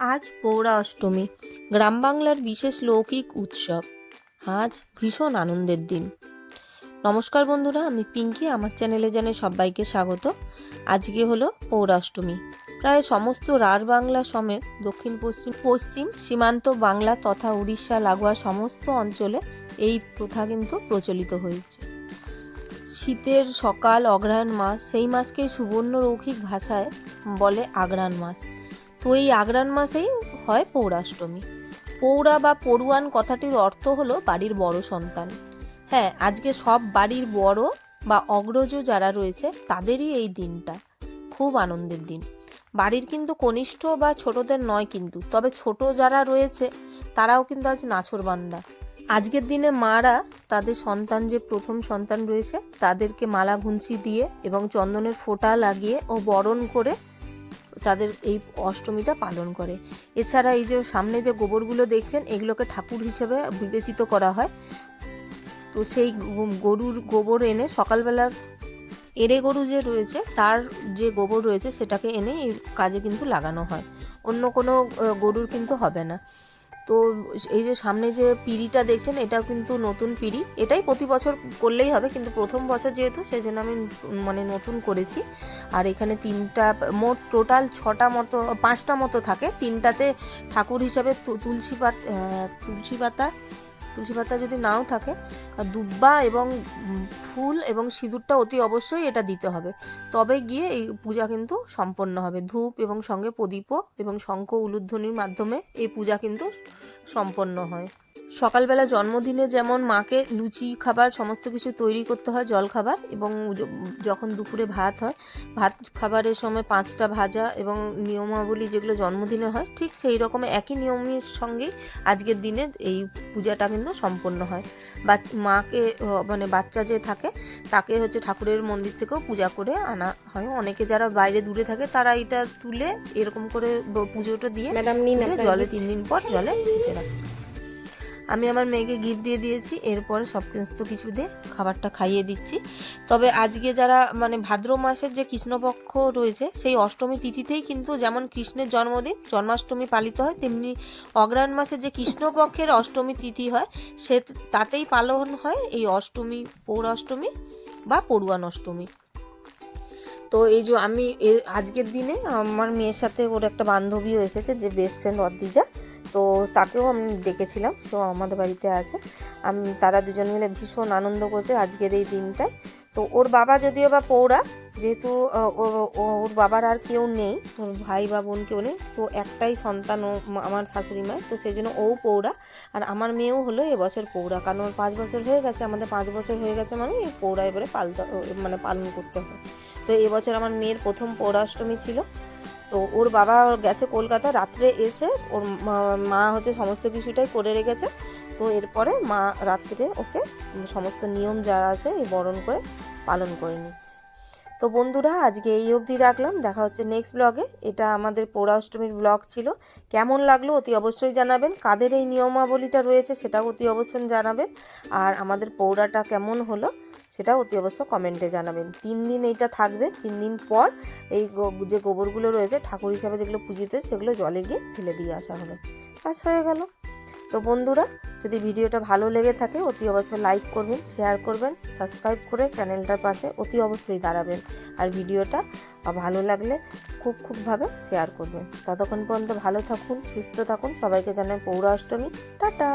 আজ পৌরা অষ্টমী, গ্রাম বাংলার বিশেষ লৌকিক উৎসব। আজ ভীষণ আনন্দের দিন। নমস্কার বন্ধুরা, আমি পিঙ্কি, আমার চ্যানেলে জানাই সবাইকে স্বাগত। আজকে হলো পৌরা অষ্টমী। প্রায় সমস্ত রাঢ় বাংলা সমেত দক্ষিণ পশ্চিম সীমান্ত বাংলা তথা উড়িষ্যা লাগোয়া সমস্ত অঞ্চলে এই প্রথা কিন্তু প্রচলিত হয়েছে। শীতের সকাল, অগ্রহায়ণ মাস, সেই মাসকে সুবর্ণরৌখিক ভাষায় বলে আগ্রাণ মাস। তো এই আগ্রাণ মাসেই হয় পৌরাষ্টমী। পৌরা বা পড়ুয়ান কথাটির অর্থ হলো বাড়ির বড় সন্তান। হ্যাঁ, আজকে সব বাড়ির বড় বা অগ্রজ যারা রয়েছে তাদেরই এই দিনটা খুব আনন্দের দিন। বাড়ির কিন্তু কনিষ্ঠ বা ছোটদের নয় কিন্তু, তবে ছোট যারা রয়েছে তারাও কিন্তু আজ নাছোড়বান্দা। আজকের দিনে মারা তাদের সন্তান, যে প্রথম সন্তান রয়েছে, তাদেরকে মালা গুনছি দিয়ে এবং চন্দনের ফোঁটা লাগিয়ে ও বরণ করে তাদের এই অষ্টমীটা পালন করে। এছাড়া এই যে সামনে যে গোবরগুলো দেখছেন, এগুলোকে ঠাকুর হিসেবে বিবেচিত করা হয়। তো সেই গরুর গোবর এনে সকালবেলার এড়ে গরু যে রয়েছে তার যে গোবর রয়েছে সেটাকে এনে এই কাজে কিন্তু লাগানো হয়। অন্য কোনো গরুর কিন্তু হবে না। তো এই যে সামনে যে পিঁড়িটা দেখছেন, এটাও কিন্তু নতুন পিঁড়ি। এটাই প্রতি বছর করলেই হবে, কিন্তু প্রথম বছর যেহেতু সেই জন্য আমি নতুন করেছি। আর এখানে মোট টোটাল 5টা মতো থাকে। 3টাতে ঠাকুর হিসাবে তুলসী পাতা যদি নাও থাকে, দুব্বা এবং ফুল এবং সিঁদুরটা অতি অবশ্যই এটা দিতে হবে, তবে গিয়ে এই পূজা কিন্তু সম্পন্ন হবে। ধূপ এবং সঙ্গে প্রদীপও এবং শঙ্খ উলুধ্বনির মাধ্যমে এই পূজা কিন্তু সম্পন্ন হয়। সকালবেলা জন্মদিনে যেমন মাকে লুচি খাবার সমস্ত কিছু তৈরি করতে হয়, জল খাবার, এবং যখন দুপুরে ভাত হয়, ভাত খাবারের সময় 5টা ভাজা এবং নিয়মাবলী যেগুলো জন্মদিনে হয়, ঠিক সেই রকম একই নিয়মের সঙ্গেই আজকের দিনে এই পূজাটা কিন্তু সম্পন্ন হয়। মাকে বাচ্চা যে থাকে তাকে ঠাকুরের মন্দির থেকেও পূজা করে আনা হয়। অনেকে যারা বাইরে দূরে থাকে তারা এটা তুলে এরকম করে পুজোটা দিয়ে জলে 3 দিন পর জলে ভেসে রাখে। আমি আমার মেয়েকে গিফট দিয়ে দিয়েছি, এরপরে সমস্ত কিছু দিয়ে খাবারটা খাইয়ে দিচ্ছি। তবে আজকে যারা ভাদ্র মাসের যে কৃষ্ণপক্ষ রয়েছে, সেই অষ্টমী তিথিতেই কিন্তু যেমন কৃষ্ণের জন্মাষ্টমী পালিত হয়, তেমনি অগ্রহায়ণ মাসের যে কৃষ্ণপক্ষের অষ্টমী তিথি হয় তাতেই পালন হয় এই অষ্টমী, পৌরাষ্টমী বা পড়ুয়ান অষ্টমী। তো এই যে আমি আজকের দিনে আমার মেয়ের সাথে ওর একটা বান্ধবীও এসেছে, যে বেস্ট ফ্রেন্ড অদ্রিজা, তো তাকেও আমি ডেকেছিলাম। সো আমাদের বাড়িতে আছে, তারা দুজন মিলে ভীষণ আনন্দ করছে আজকের এই দিনটায়। তো ওর বাবা যদিও বা পৌরা, যেহেতু ওর বাবার আর কেউ নেই, ওর ভাই বা বোন কেউ নেই, তো একটাই সন্তান আমার শাশুড়ি মায়ের, তো সেই জন্য ও পৌরা। আর আমার মেয়েও হলো এবছর পৌরা, কারণ ওর 5 বছর হয়ে গেছে, আমাদের 5 বছর হয়ে গেছে, এই পৌরা এবারে পালন করতে হয়। তো এবছর আমার মেয়ের প্রথম পৌরাষ্টমী ছিল। তো ওর বাবা গেছে কলকাতা, রাত্রে এসে ওর মা সমস্ত কিছুটাই করে রেখেছে। তো এরপরে মা রাত্রে ওকে সমস্ত নিয়ম যারা আছে এই বরণ করে পালন করে নিচ্ছে। তো বন্ধুরা, আজকে এই অবধি রাখলাম, দেখা হচ্ছে নেক্সট ব্লগে। এটা আমাদের পৌরাষ্টমীর ব্লগ ছিল। কেমন লাগলো অতি অবশ্যই জানাবেন। কাদের এই নিয়মাবলীটা রয়েছে সেটাও অতি অবশ্যই জানাবেন। আর আমাদের পৌরাটা কেমন হলো সেটাও অতি অবশ্য কমেন্টে জানাবেন। 3 দিন এইটা থাকবে। 3 দিন পর এই যে গোবরগুলো রয়েছে ঠাকুর হিসাবে যেগুলো পূজিত, সেগুলো জলে গিয়ে ফেলে দিয়ে আসা হবে। কাজ হয়ে গেল। তো বন্ধুরা, যদি ভিডিওটা ভালো লেগে থাকে অতি অবশ্যই লাইক করবেন, শেয়ার করবেন, সাবস্ক্রাইব করে চ্যানেলটার পাশে অতি অবশ্যই দাঁড়াবেন। আর ভিডিওটা ভালো লাগলে খুবভাবে শেয়ার করবেন। ততক্ষণ পর্যন্ত ভালো থাকুন, সুস্থ থাকুন। সবাইকে জানাই পৌরাষ্টমী টাটা।